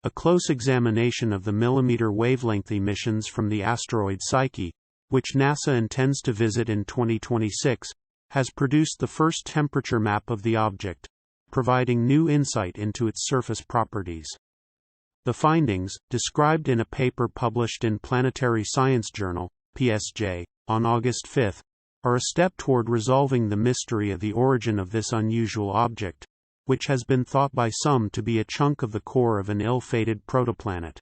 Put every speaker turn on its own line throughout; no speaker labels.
A close examination of the millimeter-wavelength emissions from the asteroid Psyche, which NASA intends to visit in 2026, has produced the first temperature map of the object, providing new insight into its surface properties. The findings, described in a paper published in Planetary Science Journal, PSJ, on August 5, are a step toward resolving the mystery of the origin of this unusual object, which has been thought by some to be a chunk of the core of an ill-fated protoplanet.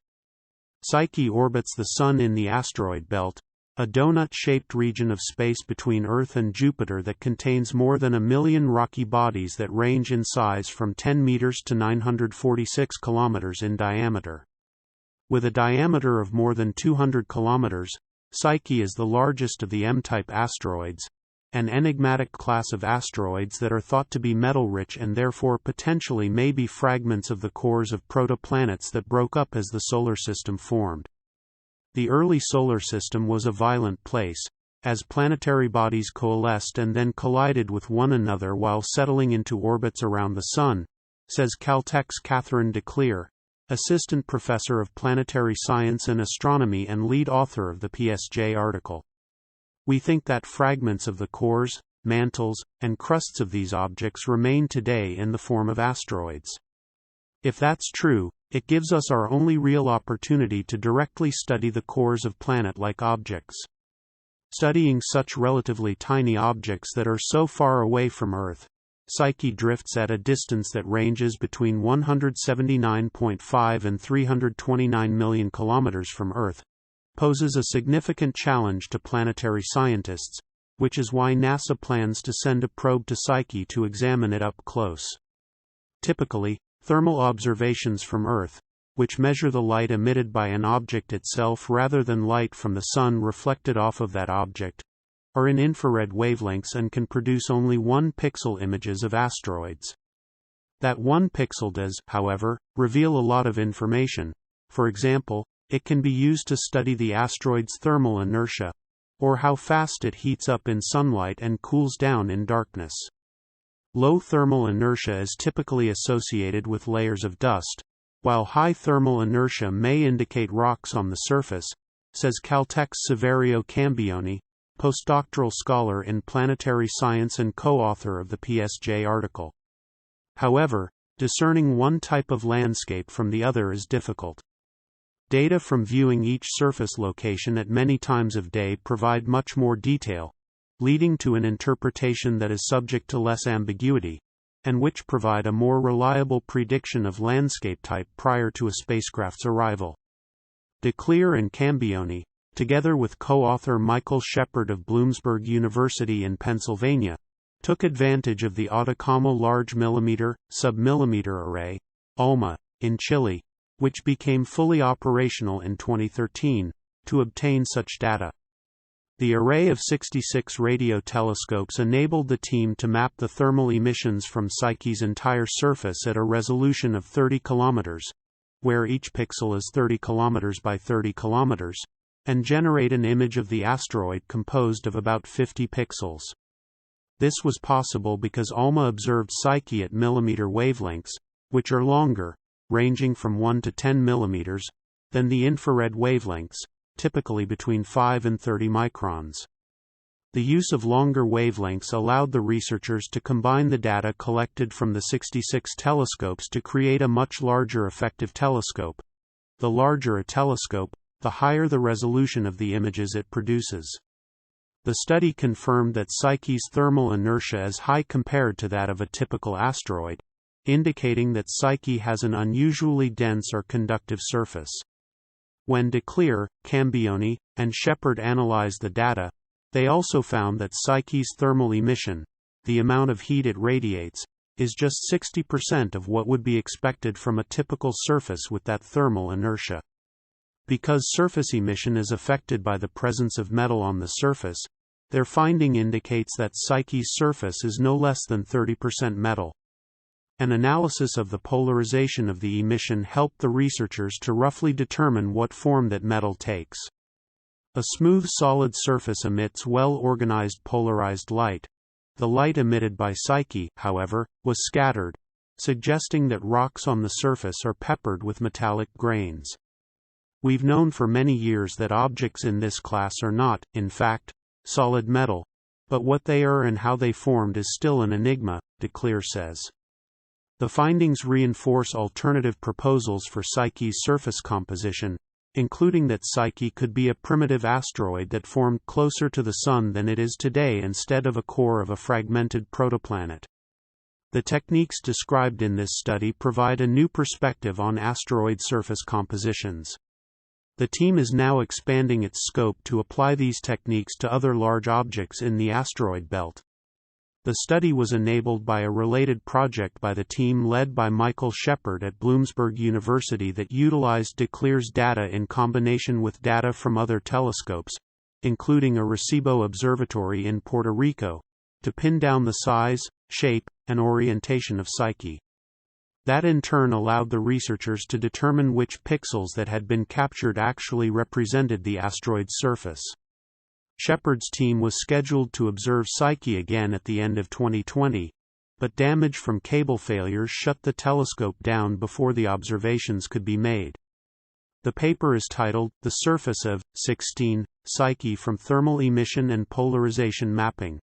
Psyche orbits the Sun in the asteroid belt, a donut-shaped region of space between Earth and Jupiter that contains more than 1 million rocky bodies that range in size from 10 meters to 946 kilometers in diameter. With a diameter of more than 200 kilometers, Psyche is the largest of the M-type asteroids, an enigmatic class of asteroids that are thought to be metal-rich and therefore potentially may be fragments of the cores of protoplanets that broke up as the Solar System formed. The early Solar System was a violent place, as planetary bodies coalesced and then collided with one another while settling into orbits around the Sun, says Caltech's Catherine DeClear, Assistant Professor of Planetary Science and Astronomy and lead author of the PSJ article. We think that fragments of the cores, mantles, and crusts of these objects remain today in the form of asteroids. If that's true, it gives us our only real opportunity to directly study the cores of planet-like objects. Studying such relatively tiny objects that are so far away from Earth, Psyche drifts at a distance that ranges between 179.5 and 329 million kilometers from Earth, poses a significant challenge to planetary scientists, which is why NASA plans to send a probe to Psyche to examine it up close. Typically, thermal observations from Earth, which measure the light emitted by an object itself rather than light from the Sun reflected off of that object, are in infrared wavelengths and can produce only 1 pixel images of asteroids. That 1 pixel does, however, reveal a lot of information. For example, it can be used to study the asteroid's thermal inertia, or how fast it heats up in sunlight and cools down in darkness. Low thermal inertia is typically associated with layers of dust, while high thermal inertia may indicate rocks on the surface, says Caltech's Saverio Cambioni, postdoctoral scholar in planetary science and co-author of the PSJ article. However, discerning one type of landscape from the other is difficult. Data from viewing each surface location at many times of day provide much more detail, leading to an interpretation that is subject to less ambiguity, and which provide a more reliable prediction of landscape type prior to a spacecraft's arrival. DeClear and Cambioni, together with co-author Michael Shepard of Bloomsburg University in Pennsylvania, took advantage of the Atacama Large Millimeter, Submillimeter Array, ALMA, in Chile, which became fully operational in 2013, to obtain such data. The array of 66 radio telescopes enabled the team to map the thermal emissions from Psyche's entire surface at a resolution of 30 kilometers, where each pixel is 30 kilometers by 30 kilometers, and generate an image of the asteroid composed of about 50 pixels. This was possible because ALMA observed Psyche at millimeter wavelengths, which are longer, ranging from 1 to 10 millimeters, than the infrared wavelengths, typically between 5 and 30 microns. The use of longer wavelengths allowed the researchers to combine the data collected from the 66 telescopes to create a much larger effective telescope. The larger a telescope, the higher the resolution of the images it produces. The study confirmed that Psyche's thermal inertia is high compared to that of a typical asteroid, indicating that Psyche has an unusually dense or conductive surface. When DeClear, Cambioni, and Shepard analyzed the data, they also found that Psyche's thermal emission, the amount of heat it radiates, is just 60% of what would be expected from a typical surface with that thermal inertia. Because surface emission is affected by the presence of metal on the surface, their finding indicates that Psyche's surface is no less than 30% metal. An analysis of the polarization of the emission helped the researchers to roughly determine what form that metal takes. A smooth solid surface emits well-organized polarized light. The light emitted by Psyche, however, was scattered, suggesting that rocks on the surface are peppered with metallic grains. We've known for many years that objects in this class are not, in fact, solid metal, but what they are and how they formed is still an enigma, DeClear says. The findings reinforce alternative proposals for Psyche's surface composition, including that Psyche could be a primitive asteroid that formed closer to the Sun than it is today instead of a core of a fragmented protoplanet. The techniques described in this study provide a new perspective on asteroid surface compositions. The team is now expanding its scope to apply these techniques to other large objects in the asteroid belt. The study was enabled by a related project by the team led by Michael Shepard at Bloomsburg University that utilized DeClear's data in combination with data from other telescopes, including Arecibo Observatory in Puerto Rico, to pin down the size, shape, and orientation of Psyche. That in turn allowed the researchers to determine which pixels that had been captured actually represented the asteroid's surface. Shepard's team was scheduled to observe Psyche again at the end of 2020, but damage from cable failures shut the telescope down before the observations could be made. The paper is titled, "The Surface of 16 Psyche from Thermal Emission and Polarization Mapping."